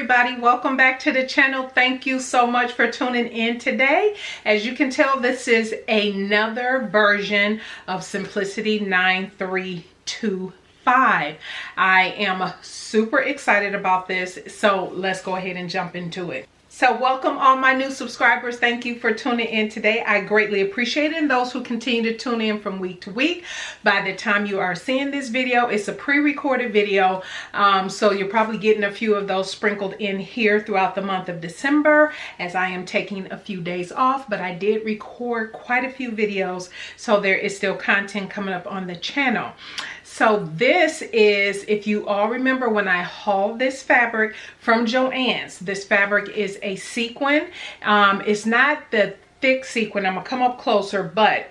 everybody, welcome back to the channel. Thank you so much for tuning in today. As you can tell, this is another version of Simplicity 9325. I am super excited about this, so let's go ahead and jump into it. So welcome all my new subscribers. Thank you for tuning in today. I greatly appreciate it. And those who continue to tune in from week to week. By the time you are seeing this video, it's a pre-recorded video. So you're probably getting a few of those sprinkled in here throughout the month of December, as I am taking a few days off. But I did record quite a few videos, so there is still content coming up on the channel. So this is, if you all remember when I hauled this fabric from JoAnn's, this fabric is a sequin. It's not the thick sequin. I'm gonna come up closer, but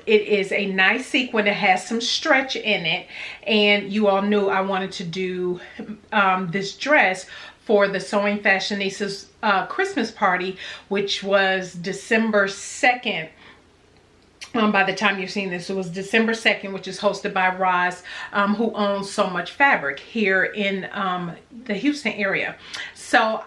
it is a nice sequin. It has some stretch in it, and you all knew I wanted to do this dress for the Sewing Fashionistas Christmas party, which was December 2nd. By the time you're seeing this, it was December 2nd, which is hosted by Roz, who owns So Much Fabric here in the Houston area. So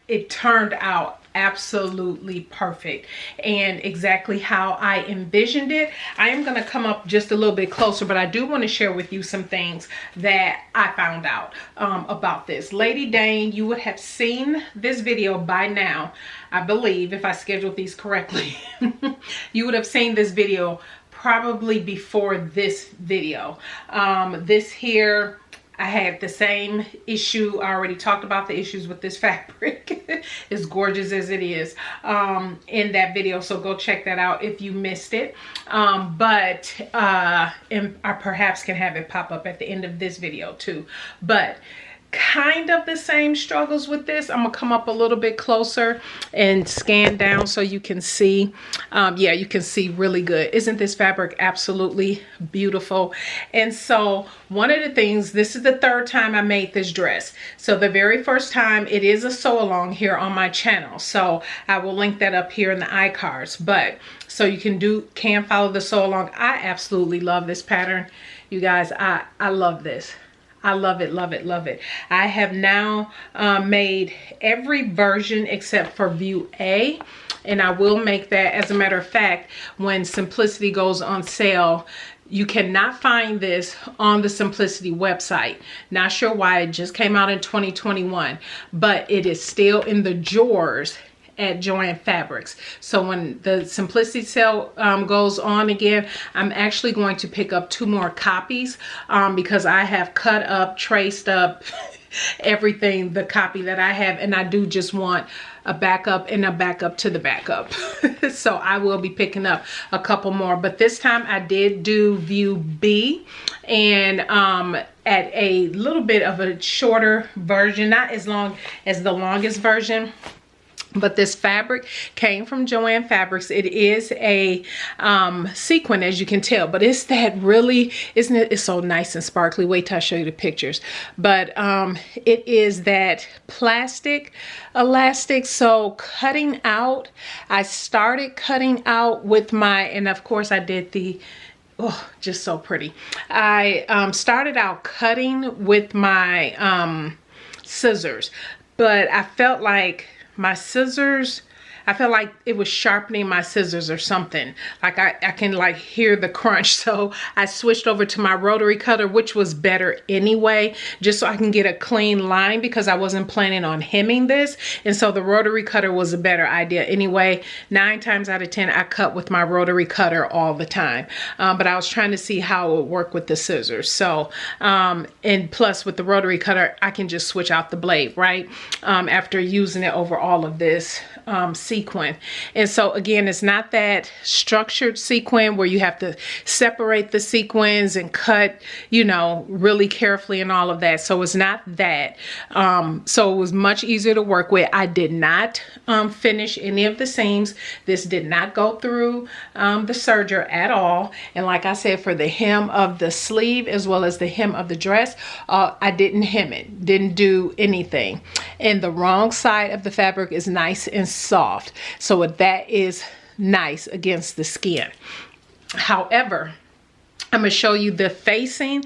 it turned out absolutely perfect and exactly how I envisioned it. I am going to come up just a little bit closer, but I do want to share with you some things that I found out about this. Lady Dane, you would have seen this video by now, I believe, if I scheduled these correctly. You would have seen this video probably before this video. This here, I had the same issue. I already talked about the issues with this fabric. As gorgeous as it is in that video, so go check that out if you missed it. And I perhaps can have it pop up at the end of this video too. But kind of the same struggles with this. I'm gonna come up a little bit closer and scan down so you can see. Yeah, you can see really good. Isn't this fabric absolutely beautiful? And so one of the things, this is the third time I made this dress. So the very first time, it is a sew along here on my channel, so I will link that up here in the iCards. But so you can follow the sew along. I absolutely love this pattern, you guys. I love this. I love it, love it, love it. I have now made every version except for view A, and I will make that. As a matter of fact, when Simplicity goes on sale, you cannot find this on the Simplicity website. Not sure why. It just came out in 2021, but it is still in the drawers at JoAnn Fabrics. So when the Simplicity sale goes on again, I'm actually going to pick up 2 more copies because I have cut up, traced up everything, the copy that I have, and I do just want a backup and a backup to the backup. So I will be picking up a couple more, but this time I did do view B, and at a little bit of a shorter version, not as long as the longest version. But this fabric came from JoAnn Fabrics. It is a sequin, as you can tell, but it's that really, isn't it? It's so nice and sparkly. Wait till I show you the pictures. But it is that plastic elastic. So cutting out, I started cutting out with my, and of course I did the, oh, just so pretty. I started out cutting with my scissors, but I felt like my scissors, I felt like it was sharpening my scissors or something. Like I can like hear the crunch. So I switched over to my rotary cutter, which was better anyway, just so I can get a clean line, because I wasn't planning on hemming this. And so the rotary cutter was a better idea anyway. 9 times out of 10, I cut with my rotary cutter all the time. But I was trying to see how it would work with the scissors. So, and plus with the rotary cutter, I can just switch out the blade, right? After using it over all of this sequin. And so again, it's not that structured sequin where you have to separate the sequins and cut, you know, really carefully and all of that. So it's not that. So it was much easier to work with. I did not finish any of the seams. This did not go through the serger at all. And like I said, for the hem of the sleeve as well as the hem of the dress, I didn't hem it, didn't do anything. And the wrong side of the fabric is nice and soft, so that is nice against the skin. However, I'm going to show you the facing.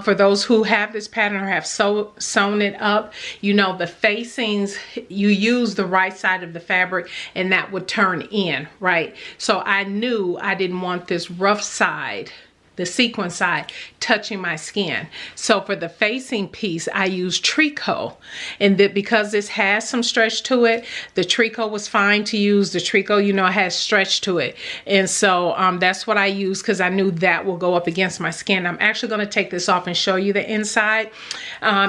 For those who have this pattern or have sewn it up, you know the facings, you use the right side of the fabric and that would turn in, right? So I knew I didn't want this rough side, the sequin side, touching my skin. So for the facing piece, I used tricot, and that because this has some stretch to it, the tricot was fine to use. The tricot, you know, has stretch to it, and so that's what I used because I knew that will go up against my skin. I'm actually going to take this off and show you the inside.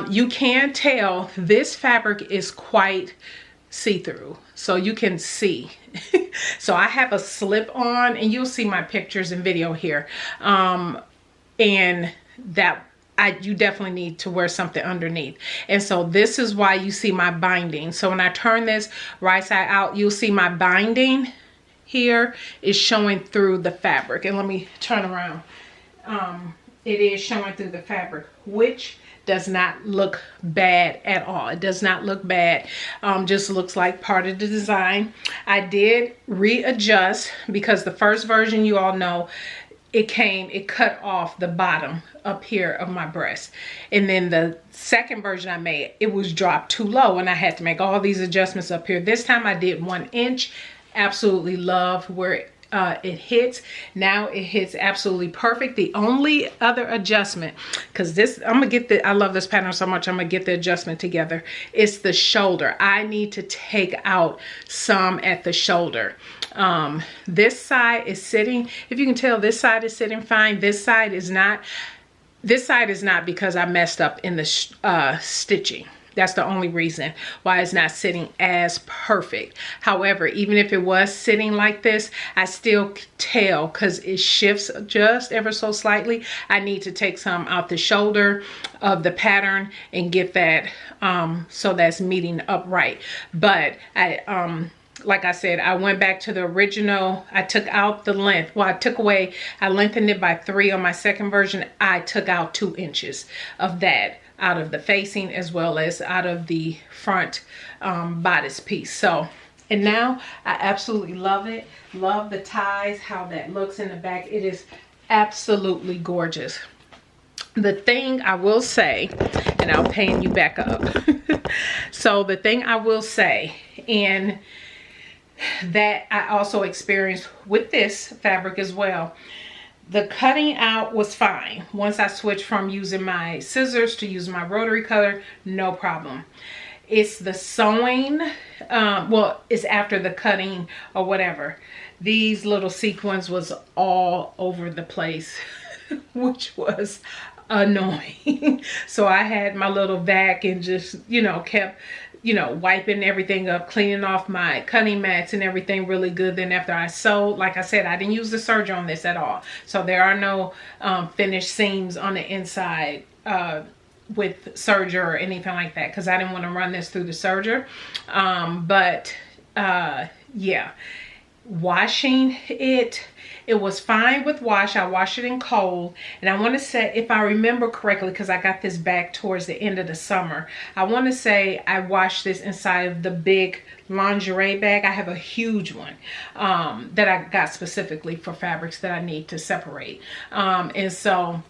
You can tell this fabric is quite see-through, so you can see. So I have a slip on, and you'll see my pictures and video here, and that you definitely need to wear something underneath. And so this is why you see my binding. So when I turn this right side out, you'll see my binding here is showing through the fabric. And let me turn around. It is showing through the fabric, which does not look bad at all. It does not look bad. Just looks like part of the design. I did readjust because the first version, you all know, it cut off the bottom up here of my breast. And then the second version I made, it was dropped too low and I had to make all these adjustments up here. This time I did 1 inch. Absolutely love where it hits. Now it hits absolutely perfect. The only other adjustment, because this, I'm gonna get the, I love this pattern so much, I'm gonna get the adjustment together. It's the shoulder. I need to take out some at the shoulder. This side is sitting, if you can tell, this side is sitting fine. This side is not. This side is not because I messed up in the stitching. That's the only reason why it's not sitting as perfect. However, even if it was sitting like this, I still tell, because it shifts just ever so slightly, I need to take some out the shoulder of the pattern and get that so that's meeting upright. But like I said, I went back to the original. I took out the length. Well, I lengthened it by 3 on my second version. I took out 2 inches of that out of the facing as well as out of the front bodice piece. So, and now I absolutely love it. Love the ties, how that looks in the back. It is absolutely gorgeous. The thing I will say, and I'll pan you back up. So the thing I will say, and that I also experienced with this fabric as well, the cutting out was fine. Once I switched from using my scissors to using my rotary cutter, no problem. It's the sewing, well, it's after the cutting or whatever. These little sequins was all over the place, which was annoying. So I had my little vac and just, you know, kept, you know, wiping everything up, cleaning off my cutting mats and everything really good. Then after I sewed, like I said, I didn't use the serger on this at all. So there are no finished seams on the inside with serger or anything like that, because I didn't want to run this through the serger. Yeah, washing it, it was fine with wash. I washed it in cold, and I want to say, if I remember correctly, because I got this back towards the end of the summer, I want to say I washed this inside of the big lingerie bag. I have a huge one that I got specifically for fabrics that I need to separate, and so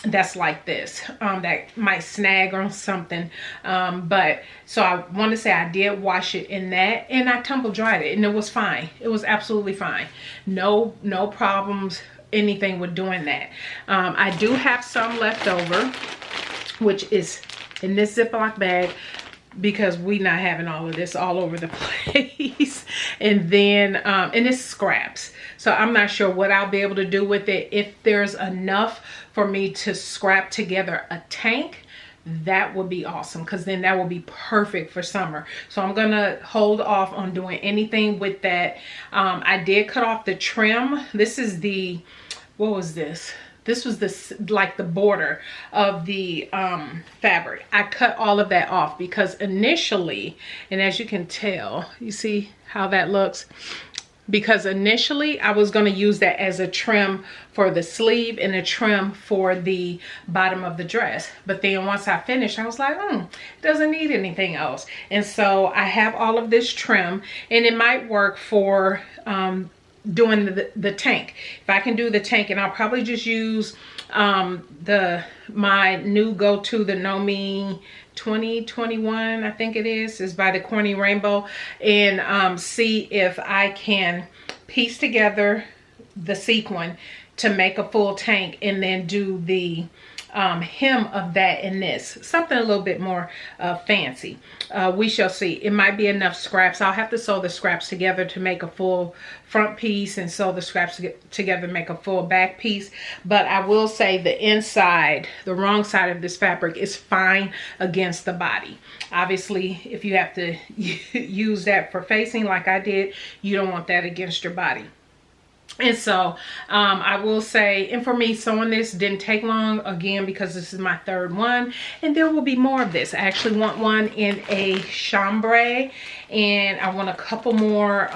that's like this, that might snag or something, but so I want to say I did wash it in that, and I tumble dried it, and it was fine. It was absolutely fine. No problems, anything with doing that. I do have some left over, which is in this Ziploc bag, because we not having all of this all over the place. And then and it's scraps, so I'm not sure what I'll be able to do with it. If there's enough for me to scrap together a tank, that would be awesome, because then that will be perfect for summer. So I'm gonna hold off on doing anything with that. I did cut off the trim. This is the, what was this? This was this, like the border of the fabric. I cut all of that off because initially, and as you can tell, you see how that looks? Because initially I was going to use that as a trim for the sleeve and a trim for the bottom of the dress. But then once I finished, I was like, it doesn't need anything else. And so I have all of this trim, and it might work for doing the tank. If I can do the tank, and I'll probably just use my new go-to, the Nomi 2021, I think it is by the Corny Rainbow, and see if I can piece together the sequin to make a full tank, and then do the hem of that in this, something a little bit more fancy. We shall see. It might be enough scraps. I'll have to sew the scraps together to make a full front piece, and sew the scraps together to make a full back piece. But I will say the inside, the wrong side of this fabric, is fine against the body. Obviously, if you have to use that for facing like I did, you don't want that against your body. And so I will say, and for me, sewing this didn't take long, again, because this is my third one, and there will be more of this. I actually want one in a chambray, and I want a couple more.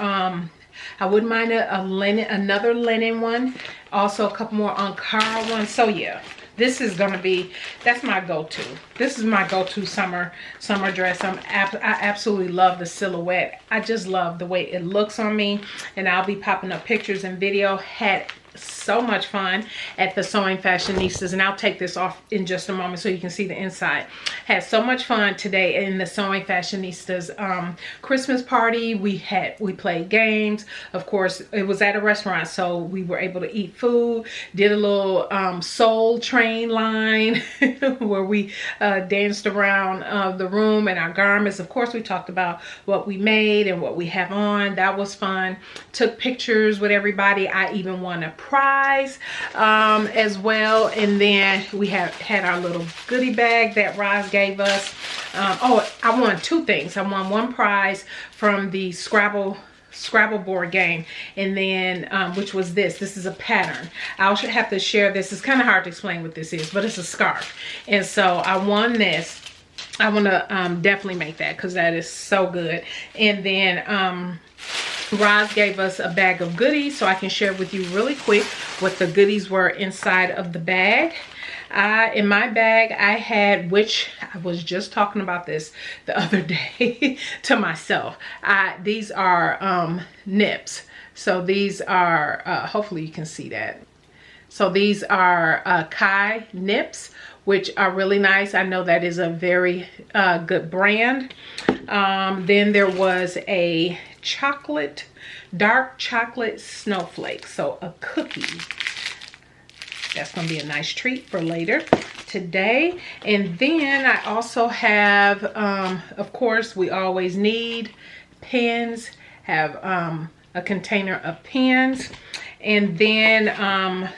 I wouldn't mind a linen, another linen one, also a couple more Ankara ones. So yeah, this is gonna be, that's my go-to. This is my go-to summer dress. I absolutely love the silhouette. I just love the way it looks on me, and I'll be popping up pictures and video. Had so much fun at the Sewing Fashionistas, and I'll take this off in just a moment so you can see the inside. Had so much fun today in the Sewing Fashionistas Christmas party. We played games. Of course, it was at a restaurant, so we were able to eat food. Did a little soul train line where we danced around the room in our garments. Of course, we talked about what we made and what we have on. That was fun. Took pictures with everybody. I even won a prize as well. And then we had our little goodie bag that Roz gave us. Oh, I won two things. I won one prize from the Scrabble board game, and then which was this is a pattern. I'll have to share this. It's kind of hard to explain what this is, but it's a scarf, and so I won this. I want to definitely make that, because that is so good. And then Roz gave us a bag of goodies, so I can share with you really quick what the goodies were inside of the bag. In my bag, I had, which I was just talking about this the other day to myself. These are nips. So these are, hopefully you can see that. So these are Kai nips, which are really nice. I know that is a very good brand. Then there was a dark chocolate snowflake, so a cookie. That's gonna be a nice treat for later today. And then I also have, of course, we always need pens. Have a container of pens. And then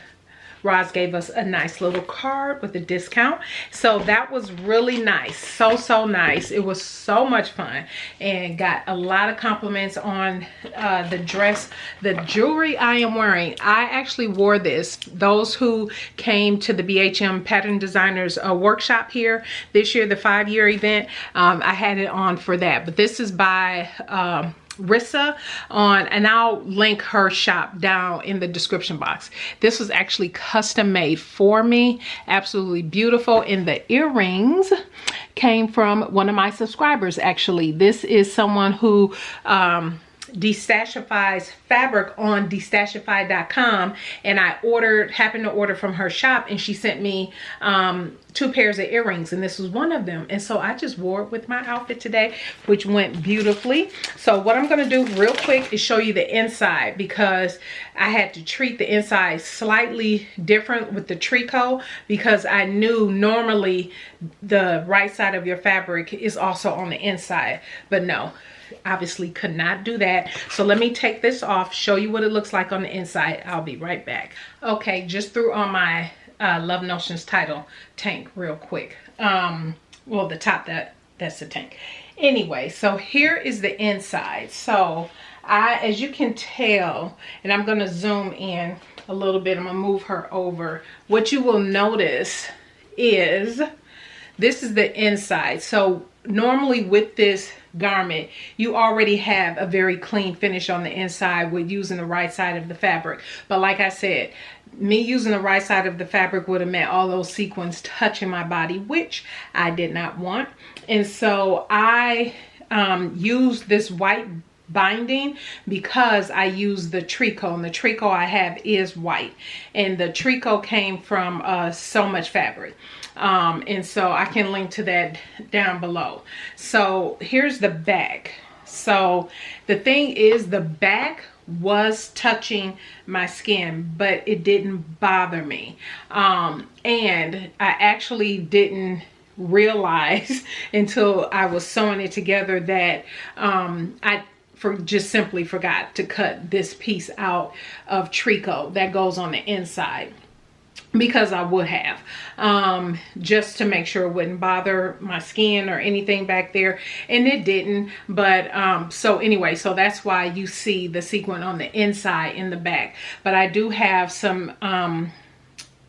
Roz gave us a nice little card with a discount. So that was really nice. So nice. It was so much fun, and got a lot of compliments on the dress. The jewelry I am wearing, I actually wore this. Those who came to the BHM Pattern Designers workshop here this year, the 5-year event, I had it on for that. But this is by Rissa and I'll link her shop down in the description box. This was actually custom made for me. Absolutely beautiful. And the earrings came from one of my subscribers. Actually, this is someone who destashifies fabric on destashify.com, and I happened to order from her shop, and she sent me 2 pairs of earrings, and this was one of them. And so I just wore it with my outfit today, which went beautifully. So what I'm going to do real quick is show you the inside, because I had to treat the inside slightly different with the tricot, because I knew normally the right side of your fabric is also on the inside, but no, obviously could not do that. So let me take this off, show you what it looks like on the inside. I'll be right back. Okay, just threw on my Love Notions title tank real quick. Well, the top, that's the tank. Anyway, so here is the inside. So as you can tell, and I'm gonna zoom in a little bit, I'm gonna move her over. What you will notice is this is the inside. So normally with this garment, you already have a very clean finish on the inside with using the right side of the fabric. But like I said, me using the right side of the fabric would have meant all those sequins touching my body, which I did not want. And so I used this white binding because I use the tricot, and the tricot I have is white, and the tricot came from So Much Fabric, and so I can link to that down below. So here's the back. So the thing is, the back was touching my skin, but it didn't bother me, and I actually didn't realize until I was sewing it together that I just simply forgot to cut this piece out of tricot that goes on the inside, because I would have, just to make sure it wouldn't bother my skin or anything back there, and it didn't. But so anyway, so that's why you see the sequin on the inside in the back. But I do have some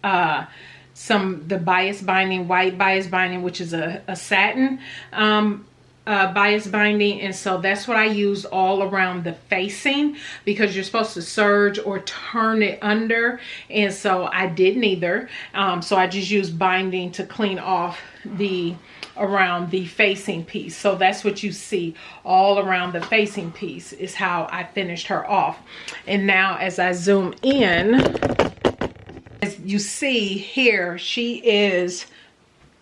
the bias binding, white bias binding, which is a satin bias binding, and so that's what I use all around the facing, because you're supposed to serge or turn it under, and so I did neither. So I just used binding to clean off around the facing piece. So that's what you see all around the facing piece is how I finished her off. And now as I zoom in, as you see here, she is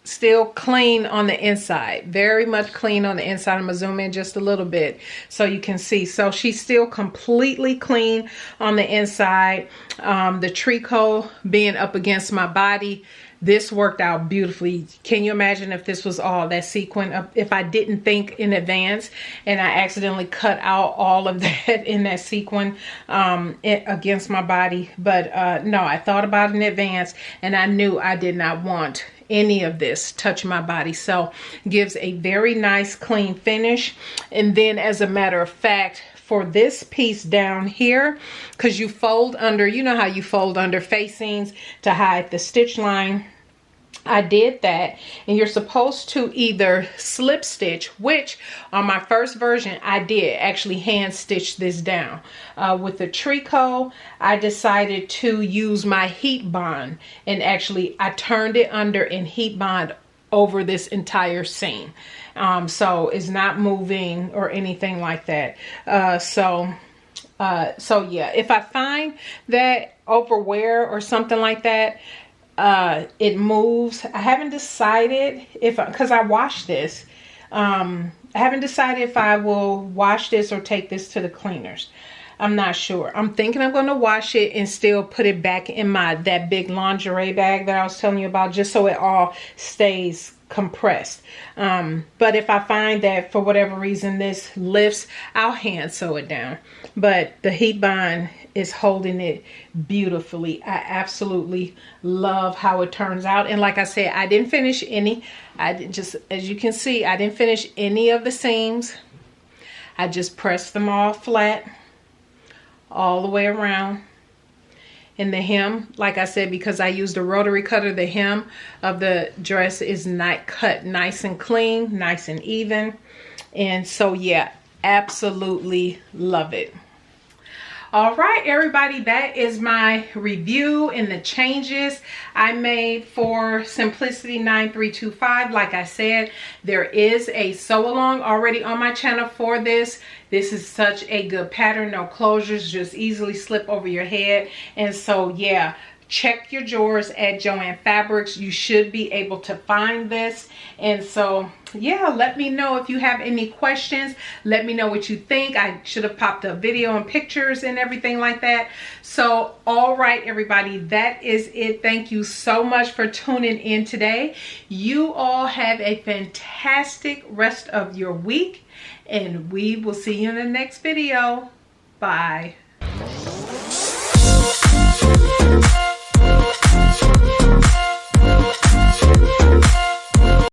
still clean on the inside, very much clean on the inside. I'm gonna zoom in just a little bit so you can see. So she's still completely clean on the inside. The tricot being up against my body, this worked out beautifully. Can you imagine if this was all that sequin, if I didn't think in advance and I accidentally cut out all of that in that sequin against my body? But no, I thought about it in advance, and I knew I did not want any of this touching my body. So gives a very nice clean finish. And then as a matter of fact, for this piece down here, because you fold under, you know how you fold under facings to hide the stitch line, I did that. And you're supposed to either slip stitch, which on my first version I did actually hand stitch this down. With the tricot, I decided to use my heat bond, and actually I turned it under and heat bond over this entire seam. So it's not moving or anything like that. So yeah, if I find that over wear or something like that, it moves. I haven't decided if, because I washed this, I haven't decided if I will wash this or take this to the cleaners. I'm not sure. I'm thinking I'm going to wash it and still put it back in that big lingerie bag that I was telling you about, just so it all stays compressed. But if I find that for whatever reason this lifts, I'll hand sew it down. But the heat bond is holding it beautifully. I absolutely love how it turns out. And like I said, I didn't finish any. Just as you can see, I didn't finish any of the seams. I just pressed them all flat all the way around. And the hem, like I said, because I used a rotary cutter, the hem of the dress is not cut nice and clean, nice and even. And so yeah, absolutely love it. All right, everybody, that is my review and the changes I made for Simplicity 9325. Like I said, there is a sew along already on my channel for this. This is such a good pattern, no closures, just easily slip over your head. And so yeah, check your drawers at JoAnn Fabrics. You should be able to find this. And so yeah, let me know if you have any questions. Let me know what you think. I should have popped a video and pictures and everything like that. So all right, everybody, that is it. Thank you so much for tuning in today. You all have a fantastic rest of your week, and we will see you in the next video. Bye.